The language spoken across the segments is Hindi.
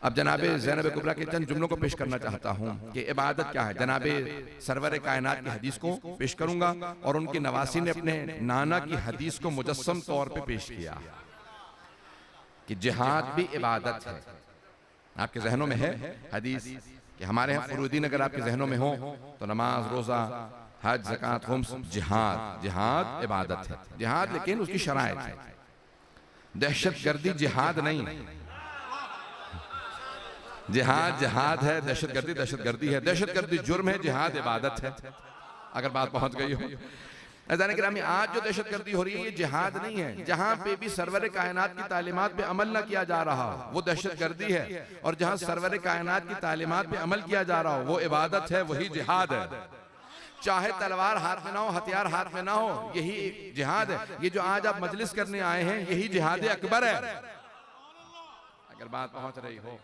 अब जनाबे ज़ैनब कुबरा के चंद जुमलों को पेश करना चाहता हूँ कि इबादत क्या है। जनाबे सरवर कायनात की हदीस को पेश करूंगा और उनकी नवासी ने अपने नाना की हदीस को मुजस्सम तौर पे पेश किया कि जिहाद भी इबादत है। आपके जहनों में है हदीस कि हमारे यहाँ फुरूदीन अगर आपके जहनों में हो तो नमाज, रोजा, हज, ज़कात, खुम्स, जिहाद। जिहाद इबादत है, जिहाद लेकिन उसकी शराइत है। दहशत गर्दी जिहाद नहीं, जिहाद जिहाद है, दहशत गर्दी है। दहशत गर्दी जुर्म है, जिहाद इबादत है। अगर बात पहुंच गई हो। अज़ान-ए-किरामी, आज जो दहशत गर्दी हो रही है ये जिहाद नहीं है। जहां पे भी सरवर कायनात की तालीमात पे अमल ना किया जा रहा वो दहशत गर्दी है, और जहां सरवर कायनात की तालीमात पे अमल किया जा रहा हो वो इबादत है, वही जिहाद है। चाहे तलवार हाथ में ना हो, हथियार हाथ में ना हो, यही जिहाद है। ये जो आज आप मजलिस करने आए हैं यही जिहाद अकबर है, अगर बात पहुंच रही हो।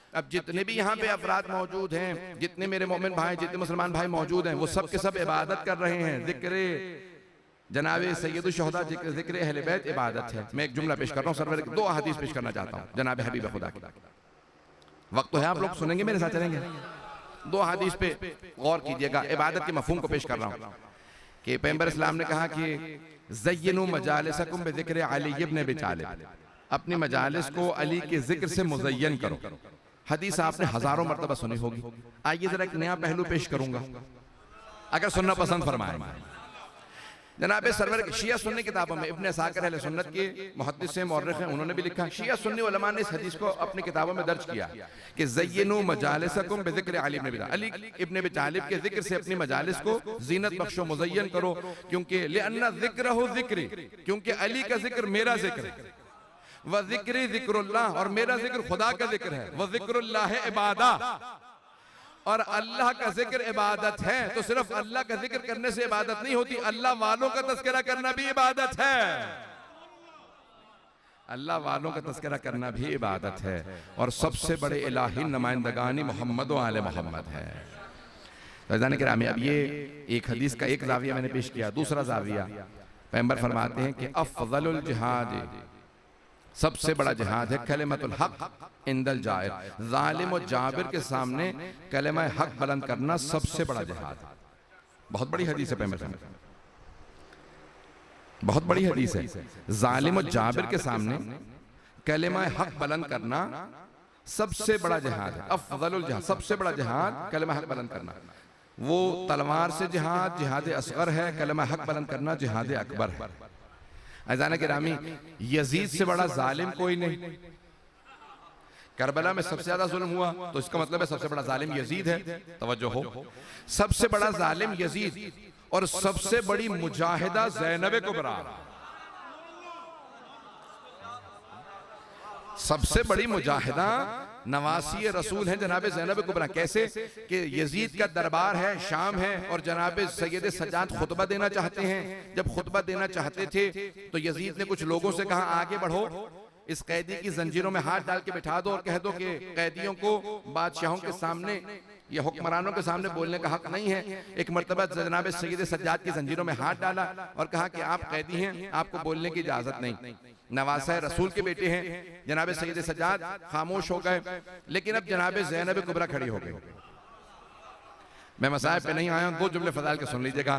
अब जितने भी यहाँ पे अफराद मौजूद हैं, जितने मेरे मोमिन भाई, जितने मुसलमान भाई मौजूद हैं, वो सब के सब इबादत कर रहे हैं। जिक्र जनाबे सैयदुल शुहदा, जिक्र अहले बैत इबादत है। मैं एक जुमला पेश कर रहा हूँ, सरवर की 2 हदीस पेश करना चाहता हूँ जनाब हबीब खुदा की। वक्त तो है, आप लोग सुनेंगे, मेरे साथ चलेंगे। 2 हदीस पे गौर कीजिएगा। इबादत के मफहूम को पेश कर रहा हूँ कि पैगंबर इस्लाम ने कहा कि ज़य्यिनू मजालिसकुम बिज़िक्र अली इब्न अबी तालिब, अपनी मजालिस को अली के जिक्र से मुज़य्यन करो। हदीस आपने हजारों मर्तबा सुनी होगी। आइए जरा एक नया पहलू पेश करूंगा, अगर सुनना पसंद फरमाएं। जनाबे सरवर शिया सुन्नी किताबों में इब्न असाकिर अहले सुन्नत के मुहद्दिस मौर्रिख हैं, उन्होंने भी लिखा, शिया सुन्नी उलमा ने इस हदीस को अपनी किताबों में दर्ज किया कि ज़य्यिनू मजालिसकुम बिज़िक्र अली इब्न अबी तालिब, अली इब्न अबी तालिब के जिक्र से अपनी मजालिस को जीनत बख्शो, मुज़य्यन करो, क्योंकि लिअन्ना ज़िक्रहु ज़िक्री, क्योंकि अली का जिक्र मेरा जिक्र है। व ज़िक्री ज़िक्रुल्लाह, और मेरा जिक्र खुदा का जिक्र है। व ज़िक्रुल्लाह इबादा, और अल्लाह का जिक्र इबादत है। तो सिर्फ अल्लाह का जिक्र करने से इबादत नहीं होती, अल्लाह वालों का तज़किरा करना भी इबादत है। अल्लाह वालों का तज़किरा करना भी इबादत है, और सबसे बड़े इलाही नुमाइंदगानी मोहम्मद व आले मोहम्मद है। गिरामी, अब ये एक हदीस का एक जाविया मैंने पेश किया। दूसरा जाविया, पैगंबर फरमाते हैं कि अफ़ज़लुल जिहाद, सबसे बड़ा जिहाद है कलिमतुल हक इंदल जाहिर, जालिम और जाबिर के सामने कलिमा हक बुलंद करना सबसे बड़ा जिहाद। बहुत बड़ी हदीस है पैगंबर, बहुत बड़ी हदीस है। जालिम और जाबिर के सामने कलिमा हक बुलंद करना सबसे बड़ा जिहाद है। अफ़ज़लुल जिहाद, सबसे बड़ा जिहाद कलिमा हक बुलंद करना। वो तलवार से जिहाद जिहाद असगर है, कलिमा हक बुलंद करना जिहाद अकबर है। अज़ान-ए-किरामी, यजीद से बड़ा जालिम कोई नहीं। करबला में सबसे ज्यादा जुल्म हुआ, तो इसका मतलब है सबसे बड़ा जालिम यजीद है। तवज्जो हो, सबसे बड़ा जालिम यजीद, और सबसे बड़ी मुजाहिदा ज़ैनब कुबरा। सबसे बड़ी मुजाहिदा नवासी रसूल है जनाब ज़ैनब कुबरा। कैसे कि यजीद का दरबार है, शाम है, और जनाब सैयद सज्जाद खुतबा देना चाहते हैं। जब खुतबा देना चाहते थे तो यजीद ने कुछ लोगों से कहा, आगे बढ़ो, इस कैदी की जंजीरों में हाथ डाल के बिठा दो और कह दो कि कैदियों को बादशाहों के सामने या हुक्मरानों के सामने बोलने का हक नहीं है। एक मर्तबा जनाब सैयद सज्जाद की जंजीरों में हाथ डाला और कहा कि आप कैदी हैं, आपको बोलने की इजाजत नहीं। नवासा रसूल के बेटे हैं जनाब सैयद सज्जाद, खामोश हो गए। लेकिन अब जनाब ज़ैनब कुबरा खड़ी हो गई। मैं मसाइब पे नहीं आया हूं, 2 जुमले फजाइल के सुन लीजिएगा।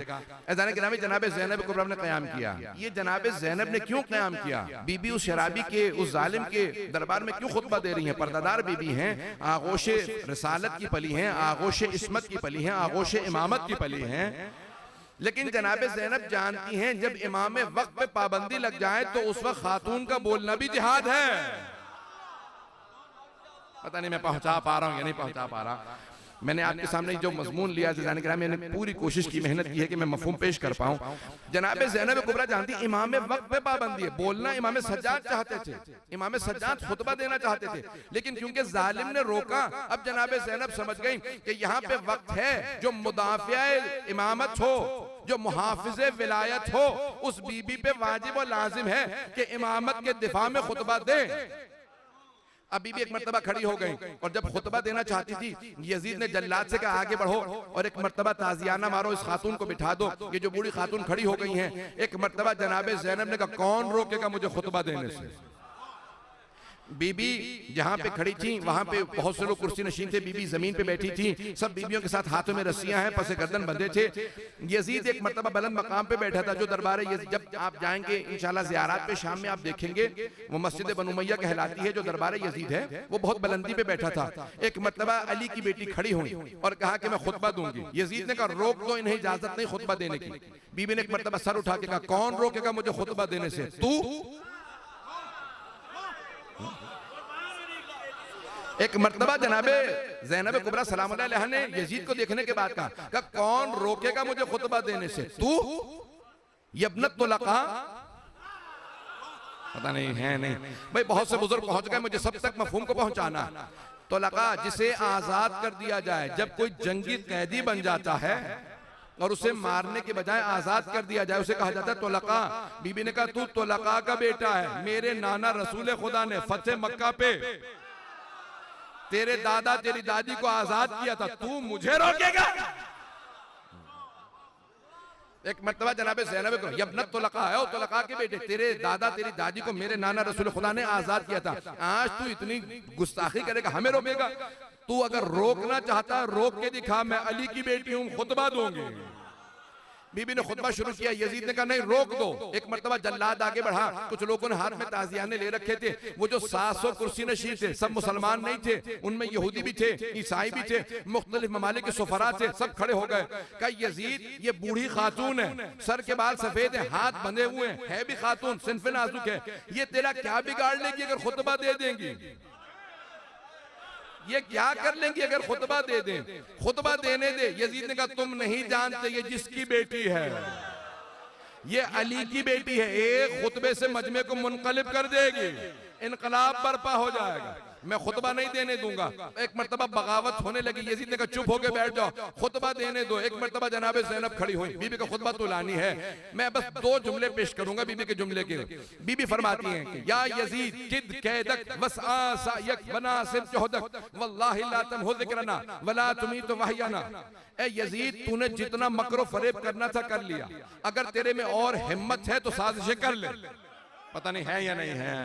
अज़ान-ए-किरामी, जनाब ज़ैनब कुबरा ने क़याम किया। ये जनाब ज़ैनब ने क्यों क़याम किया? बीबी उस शराबी के, उस जालिम के दरबार में क्यों खुतबा दे रही हैं? पर्दादार बीबी हैं, आगोश रिसालत की पली हैं, आगोश इस्मत की पली हैं, आगोश इमामत की पली हैं। लेकिन जनाब ज़ैनब जानती हैं जब इमाम वक्त पे पाबंदी लग जाए तो उस वक्त खातून का बोलना भी जिहाद है। पता नहीं मैं पहुंचा पा रहा हूं या नहीं पहुंचा पा रहा। मैंने आपके सामने जो मजमून लिया, मैंने पूरी कोशिश की, मेहनत की है कि मैं मफहूम पेश कर पाऊं। जनाब ज़ैनब कुबरा जानती इमाम वक्त पे पाबंदी है। बोलना इमाम सज्जाद चाहते थे, इमाम सज्जाद खुतबा देना चाहते थे, लेकिन क्योंकि जालिम ने रोका, अब जनाब ज़ैनब समझ गई कि यहाँ पे वक्त है जो मुदाफ़िया इमामत हो, जो मुहाफ़िज़े विलायत हो, उस बीबी पे वाजिब और लाजिम है कि इमामत के दिफा में खुतबा दे। अब बीबी एक मर्तबा खड़ी हो गई और जब खुतबा देना चाहती थी, यजीद ने जल्लाद से कहा आगे बढ़ो और एक मर्तबा ताजियाना मारो, इस खातून को बिठा दो। ये जो बूढ़ी खातून खड़ी हो गई हैं, एक मर्तबा जनाब ज़ैनब ने कहा, कौन रोकेगा मुझे खुतबा देने से? बीबी जहां पे खड़ी थी वहां पे बहुत से लोग कुर्सी नशीन थे, बीबी जमीन पे बैठी थी, सब बीबियों के साथ हाथों में रस्सियां हैं, पसे गर्दन बंधे थे। यजीद एक मर्तबा बुलंद मकाम पे बैठा था, जो दरबार है जब आप जाएंगे इंशाल्लाह ज़ियारत पे शाम में आप देखेंगे, वो मस्जिद बनु उमैया कहलाती है, जो दरबार यजीद है वो बहुत बुलंदी पे बैठा था। एक मर्तबा अली की बेटी खड़ी हुई और कहा कि मैं खुतबा दूंगी। यजीद ने कहा रोक दो, इन्हें इजाजत नहीं खुतबा देने की। बीबी ने एक मर्तबा सर उठा के कहा कौन रोकेगा मुझे खुतबा देने से, तू? एक मर्तबा जनाबे ज़ैनब कुबरा सलाम अलैहा ने यजीद को देखने के बाद कहा कौन रोकेगा मुझे खुतबा देने से, तू? यब्नत तुलका, पता नहीं है नहीं भाई, बहुत से बुजुर्ग पहुंच गए, मुझे सब तक मफहूम को पहुंचाना। तुलका जिसे आजाद कर दिया जाए, जब कोई जंगी कैदी बन जाता है और उसे मारने के बजाय आजाद कर दिया जाए, उसे कहा जाता है तुलका। बीबी ने कहा तू तुलका का बेटा है, मेरे नाना रसूल खुदा ने फतेह मक्का पे तेरे दादा तेरी दादी को आजाद किया था, तू मुझे रोकेगा? एक मर्तबा जनाबे ज़ैनब को यब्नत तुलका है, तुलका के बेटे, तेरे दादा तेरी दादी को मेरे नाना रसूल खुदा ने आजाद किया था, आज तू इतनी गुस्ताखी करेगा, हमें रोकेगा? तू अगर रोकना चाहता रोक के दिखा, मैं अली की बेटी हूं, खुतबा दूंगी। बीबी ने खुतबा शुरू किया, यजीद ने कहा नहीं रोक दो। एक मर्तबा जल्लाद आगे बढ़ा, कुछ लोगों ने हाथ में ताजियाने ले रखे थे, वो जो 700 कुर्सी नशीन थे सब मुसलमान नहीं थे, उनमें यहूदी भी थे, ईसाई भी थे, मुख्तलिफ ममालिक के सुफरा थे, सब खड़े हो गए। कहा यजीद ये बूढ़ी खातून है, सर के बाल सफेद है, हाथ बंधे हुए हैं, है भी खातून, सिनफे नाजुक है, ये तेरा क्या बिगाड़ लेगी अगर खुतबा दे देंगी? ये क्या कर लेंगी अगर खुतबा दे दें? खुतबा देने दे। यजीद ने कहा तुम नहीं जानते ये जिसकी बेटी है, ये अली की बेटी है, एक खुतबे से मजमे को मुनकलिब कर देगी, इनकलाब बर्पा हो जाएगा, मैं खुतबा नहीं देने दूंगा। एक मर्तबा बगावत होने लगी, यजीद ने कहा चुप होके बैठ जाओ, खुतबा देने दो। एक मर्तबा जनाबे ज़ैनब खड़ी हुई, बीबी का खुतबा तो लानी है, मैं बस 2 जुमले पेश करूंगा बीबी के जुमले के। बीबी फरमाती हैं कि या यजीद किद कैदक वसआ सायक वनासिब चौहदक वल्लाहि ला तमहु ज़िक्रना वला तुमीतु वहयना। ए यजीद तूने जितना मकरो फरेब करना था कर लिया, अगर तेरे में और हिम्मत है तो साजिशें कर ले। पता नहीं है या नहीं है,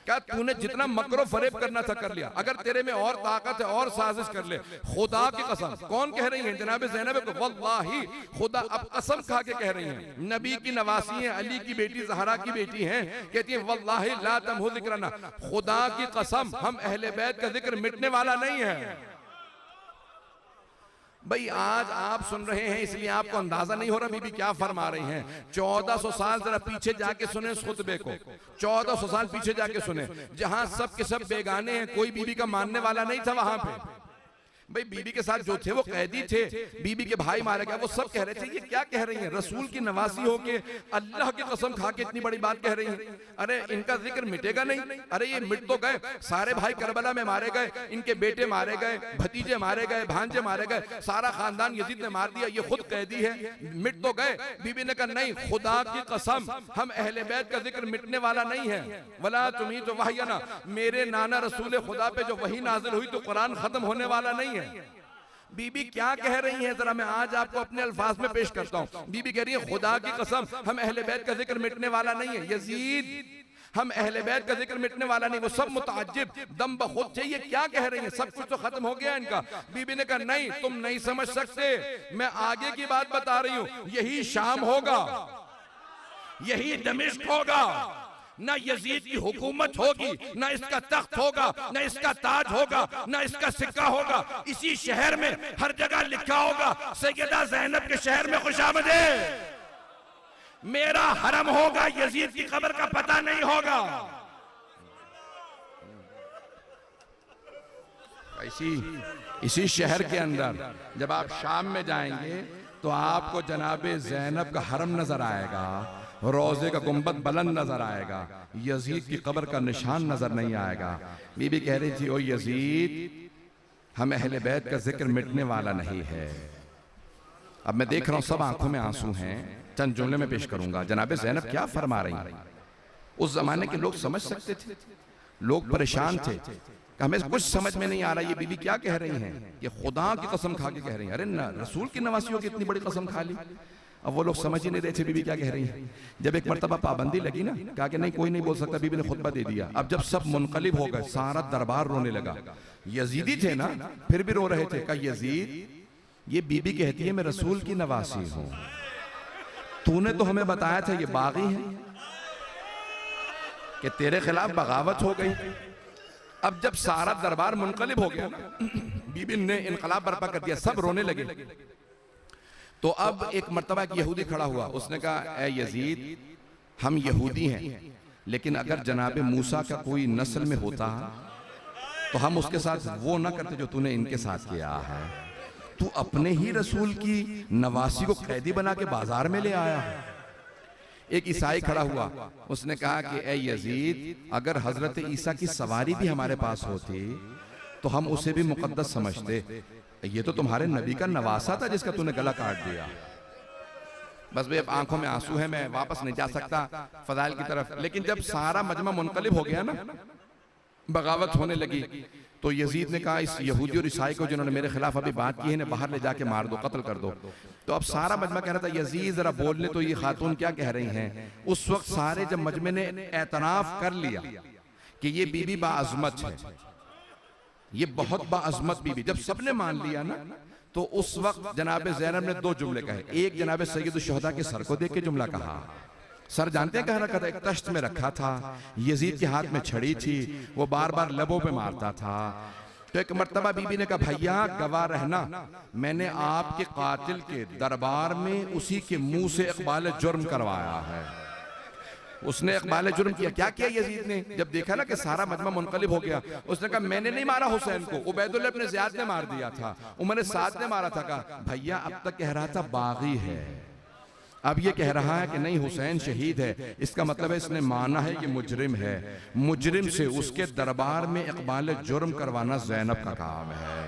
क्या तूने जितना मकरो फरेब करना था कर लिया, अगर तेरे में और ताकत है और साजिश कर ले। खुदा की कसम, कौन कह रही है? जनाब ज़ैनब को, वल्लाही खुदा, अब कसम खा के कह रही हैं, नबी की नवासी हैं, अली की बेटी ज़हरा की बेटी हैं, कहती हैं वल्लाही ला तमहु ज़िक्रना, खुदा की कसम हम अहले बैत का जिक्र मिटने वाला नहीं है। भाई आज आप सुन रहे हैं इसलिए आपको अंदाजा नहीं हो रहा बीबी क्या फरमा रही हैं। 1400 साल जरा पीछे जाके सुने इस खुतबे को, 1400 साल पीछे जाके सुने, जहां सब के सब बेगाने हैं, कोई बीबी का मानने वाला नहीं था वहां पे। भाई बीबी के साथ जो थे वो कैदी थे, बीबी के भाई मारे गए, वो सब कह रहे थे ये क्या कह रही हैं, रसूल की नवासी हो के अल्लाह की कसम खा के इतनी बड़ी बात कह रही हैं, अरे इनका जिक्र मिटेगा नहीं, अरे ये मिट तो गए, सारे भाई करबला में मारे गए, इनके बेटे मारे गए, भतीजे मारे गए, भांजे मारे गए, सारा खानदान यजीद ने मार दिया, ये खुद कैदी है, मिट तो गए। बीबी ने कहा नहीं, खुदा की कसम हम अहले बैत का जिक्र मिटने वाला नहीं है, वला तुमीतु वहयना, मेरे नाना रसूल खुदा पे जो वही नाजिल हुई तो कुरान खत्म होने वाला नहीं है। बीबी क्या कह रही है, जरा मैं आज आपको अपने अल्फाज में पेश करता हूँ। बीबी कह रही है खुदा की कसम हम अहले बैत का जिक्र मिटने वाला नहीं है, यजीद हम अहले बैत का जिक्र मिटने वाला नहीं। वो सब मुताज्जिब दम बखुद थे, ये क्या कह रही हैं, सब कुछ तो खत्म हो गया इनका। बीबी ने कहा नहीं तुम नहीं समझ सकते, मैं आगे की बात बता रही हूँ, यही शाम होगा, यही दमिश्क होगा, ना यजीद की हुकूमत होगी, ना इसका तख्त होगा, ना इसका ताज होगा, ना इसका सिक्का होगा, इसी शहर में हर जगह लिखा होगा सैयदा ज़ैनब के शहर में खुशामदीद, मेरा हरम होगा, यजीद की कब्र का पता नहीं होगा। इसी शहर के अंदर जब आप शाम में जाएंगे तो आपको जनाबे ज़ैनब का हरम नजर आएगा, रोजे का गुंबद बुलंद नजर आएगा, यजीद की कब्र का निशान नजर नहीं आएगा। बीबी कह रही थी ओ यजीद हम अहले बैत का जिक्र मिटने वाला नहीं है। अब मैं देख रहा हूं सब आंखों में आंसू हैं, चंद जुमले में पेश करूंगा। जनाबे ज़ैनब क्या फरमा रही हैं, उस जमाने के लोग समझ सकते थे, लोग परेशान थे, हमें कुछ समझ में नहीं आ रहा ये बीबी क्या कह रही हैं, ये खुदा की कसम खा के कह रही हैं। अरे ना रसूल की नवासियों की इतनी बड़ी कसम खा ली, अब वो लोग समझ ही नहीं रहे थे बीबी क्या कह रही है। जब एक मर्तबा पाबंदी लगी ना, कहा कि नहीं कोई नहीं बोल सकता, बीबी ने खुतबा दे दिया। अब जब सब मुनकलिब हो गए, सारा दरबार रोने लगा। यजीदी थे ना, फिर भी रो रहे थे। कहा यजीद, ये बीबी कहती है मैं रसूल की नवासी हूं, तूने तो हमें बताया था ये बागी है, कि तेरे खिलाफ बगावत हो गई। अब जब सारा दरबार मुनकलिब हो गया ना, बीबी ने इनकलाब बर्पा कर दिया, सब रोने लगे। तो अब एक मर्तबा एक यहूदी खड़ा हुआ, उसने कहा ए यजीद, हम यहूदी हैं, लेकिन अगर जनाब मूसा का कोई नस्ल में होता तो हम उसके साथ वो ना करते जो तूने इनके साथ किया है। तू अपने ही रसूल की नवासी को कैदी बना के बाजार में ले आया है। एक ईसाई खड़ा हुआ, उसने कहा कि ए यजीद, अगर हजरत ईसा की सवारी भी हमारे पास होती तो हम उसे भी मुकद्दस समझते। ये तो तुम्हारे नबी का नवासा था जिसका तूने गला काट दिया। बस भाई अब आंखों में आंसू है, मैं वापस नहीं जा सकता फजाइल की तरफ। लेकिन जब सारा मजमा मुनकलिब हो गया ना, बगावत होने लगी, तो यजीद ने कहा इस यहूदी और ईसाई को जिन्होंने मेरे खिलाफ अभी बात की है इन्हें बाहर ले जाके मार दो, कत्ल कर दो। तो अब सारा मजमा कह रहा था यजीद जरा बोलने तो ये खातून क्या कह रही हैं। उस वक्त सारे जब मजमे ने एतराफ कर लिया कि ये बीबी बाअज़मत है, ये बहुत बाअज़मत बीबी, जब सबने मान लिया ना, तो उस वक्त जनाब ज़ैनब ने दो जुमले कहे। एक जनाब सैयद शुहदा के सर को देख के जुमला कहा। सर जानते हैं कहाँ रखा था? एक तश्त में रखा था, यजीद के हाथ में छड़ी थी, वो बार बार लबों पे मारता था। तो एक मर्तबा बीबी ने कहा भैया गवाह रहना, मैंने आपके कातिल के दरबार में उसी के मुंह से इकबाल जुर्म करवाया है। उसने इकबाल जुर्म किया। क्या किया यजीद ने? जब देखा ना कि सारा मजमा मुनकलिब हो गया, उसने कहा मैंने नहीं मारा हुसैन को, उबैदुल्लाह इब्न ज़ियाद ने मार दिया था, उमर साद ने मारा था। कहा भैया अब तक कह रहा था बागी है, अब ये कह रहा है कि नहीं हुसैन शहीद है। इसका मतलब है इसने माना है कि मुजरिम है, मुजरिम से उसके दरबार में इकबाल जुर्म करवाना ज़ैनब का काम है।